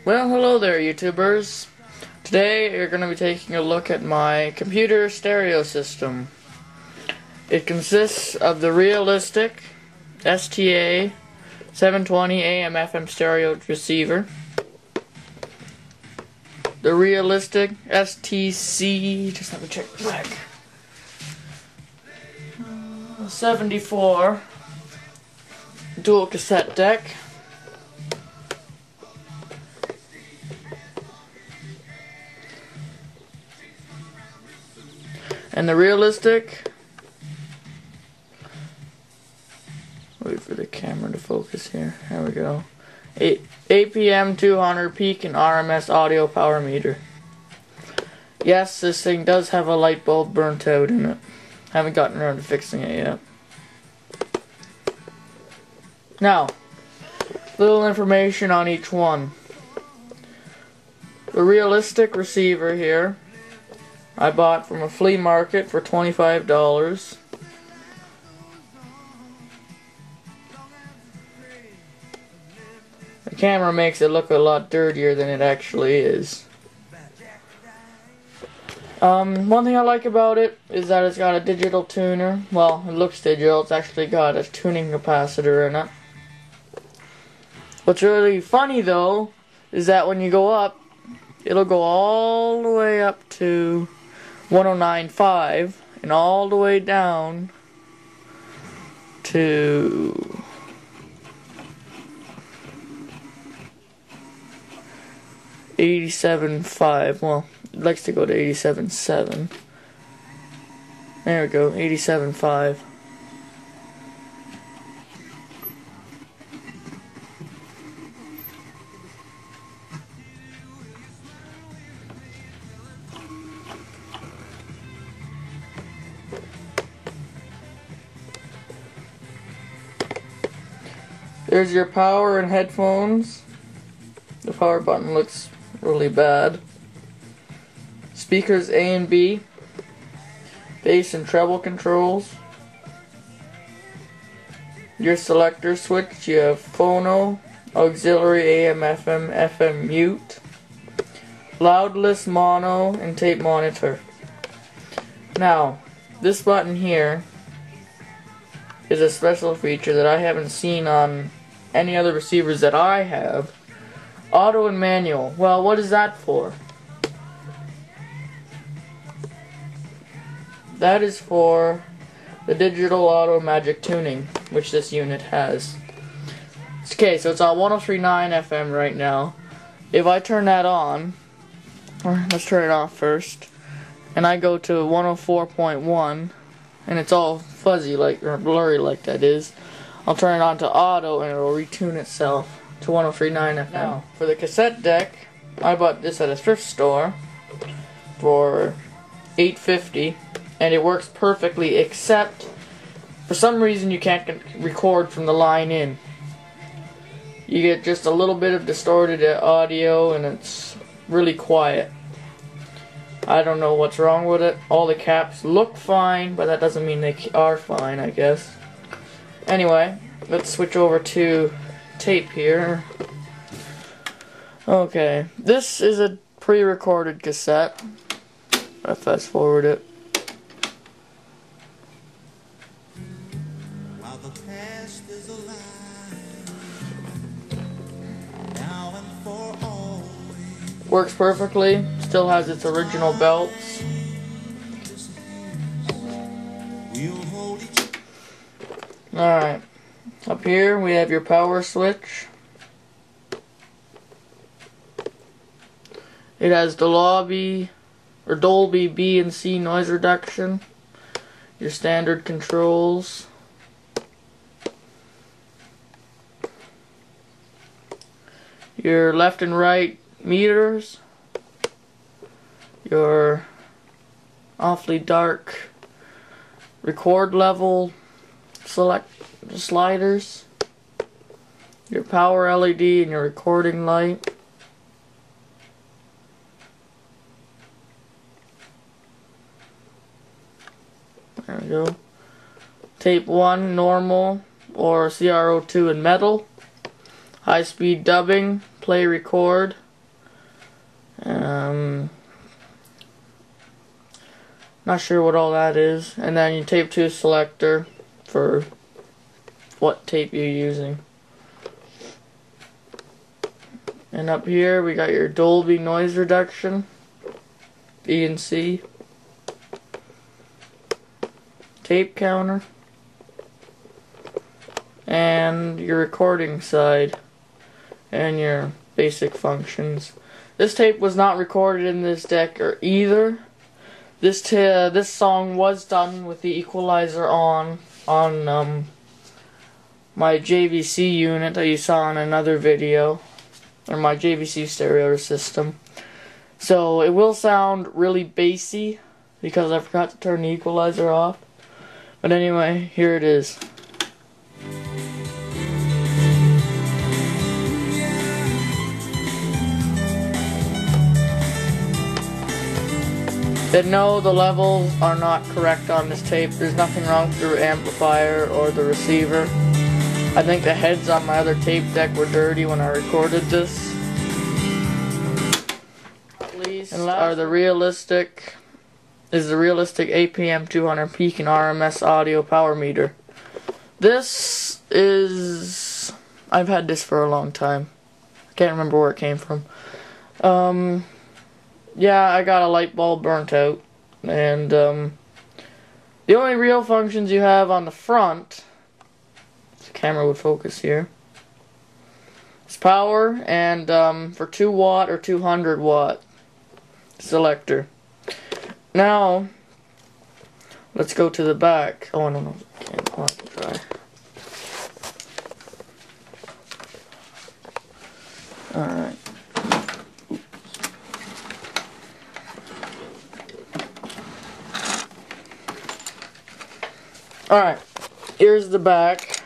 Well, hello there, YouTubers. Today you're going to be taking a look at my computer stereo system. It consists of the realistic STA-720 AM/FM stereo receiver, the realistic STC, just let me check back, 74 dual cassette deck, and the realistic, wait for the camera to focus here, there we go, APM-200 Peak and RMS audio power meter. Yes, this thing does have a light bulb burnt out in it. Haven't gotten around to fixing it yet. Now, little information on each one. The realistic receiver here I bought from a flea market for $25. The camera makes it look a lot dirtier than it actually is. One thing I like about it is that it's got a digital tuner. Well, it looks digital, it's actually got a tuning capacitor in it. What's really funny though is that when you go up, it'll go all the way up to 109.5 and all the way down to 87.5. Well, it likes to go to 87.7. There we go, 87.5. There's your power and headphones. The power button looks really bad. Speakers A and B. Bass and treble controls. Your selector switch. You have phono, auxiliary AM, FM, FM mute, loudless mono, and tape monitor. Now, this button here is a special feature that I haven't seen on any other receivers that I have. Auto and manual. Well, what is that for? That is for the digital auto magic tuning, which this unit has. Okay, so it's on 103.9 FM right now. If I turn that on, or let's turn it off first, and I go to 104.1, and it's all fuzzy like, or blurry like that is, I'll turn it on to auto and it will retune itself to 103.9 FM. Now, for the cassette deck, I bought this at a thrift store for $8.50, and it works perfectly, except for some reason you can't record from the line in. You get just a little bit of distorted audio and it's really quiet. I don't know what's wrong with it. All the caps look fine, but that doesn't mean they are fine, I guess. Anyway, let's switch over to tape here. Okay, this is a pre-recorded cassette. I fast forward it. While the past is alive, now and for always. Works perfectly, still has its original belts. Alright, up here we have your power switch. It has the Dolby B and C noise reduction. Your standard controls. Your left and right meters. Your awfully dark record level select sliders. Your power LED and your recording light. There we go. Tape 1 normal or CR02 in metal. High speed dubbing, play record, Not sure what all that is. And then your tape 2 selector for what tape you're using. And up here we got your Dolby noise reduction, B and C, tape counter, and your recording side, and your basic functions. This tape was not recorded in this deck either. This song was done with the equalizer on my JVC unit that you saw in another video, or my JVC stereo system. So it will sound really bassy because I forgot to turn the equalizer off. But anyway, here it is. And no, the levels are not correct on this tape. There's nothing wrong with the amplifier or the receiver. I think the heads on my other tape deck were dirty when I recorded this. And last are the realistic APM-200 Peak and RMS audio power meter. This is, I've had this for a long time. I can't remember where it came from. Yeah, I got a light bulb burnt out, and the only real functions you have on the front, if the camera would focus here, is power and for 2 watt or 200 watt selector. Now, let's go to the back. Oh, no, can't try. Alright. Alright, here's the back.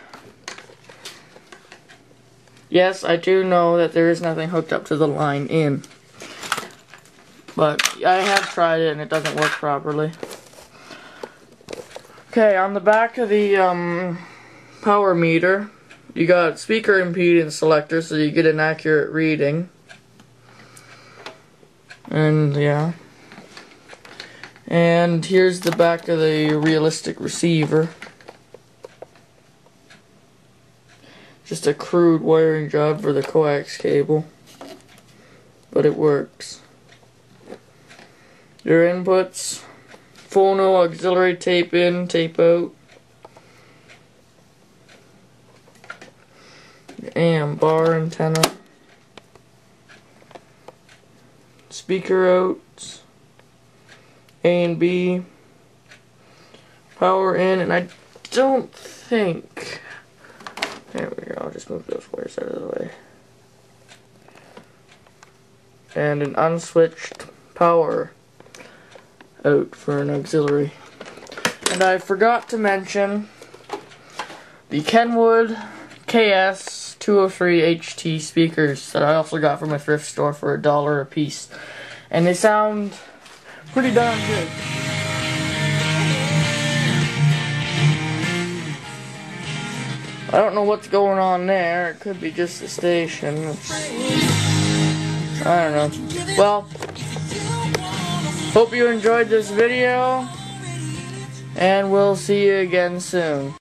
Yes, I do know that there is nothing hooked up to the line in. But I have tried it and it doesn't work properly. Okay, on the back of the power meter, you got speaker impedance selector so you get an accurate reading. And yeah. And here's the back of the realistic receiver. Just a crude wiring job for the coax cable, but it works. Your inputs: phono, auxiliary, tape in, tape out. Your AM bar antenna. Speaker outs. A and B, power in, and I don't think, there we go, I'll just move those wires out of the way, and an unswitched power out for an auxiliary. And I forgot to mention the Kenwood KS203 HT speakers that I also got from a thrift store for $1 a piece, and they sound pretty darn good. I don't know what's going on there. It could be just the station. I don't know. Well, hope you enjoyed this video, and we'll see you again soon.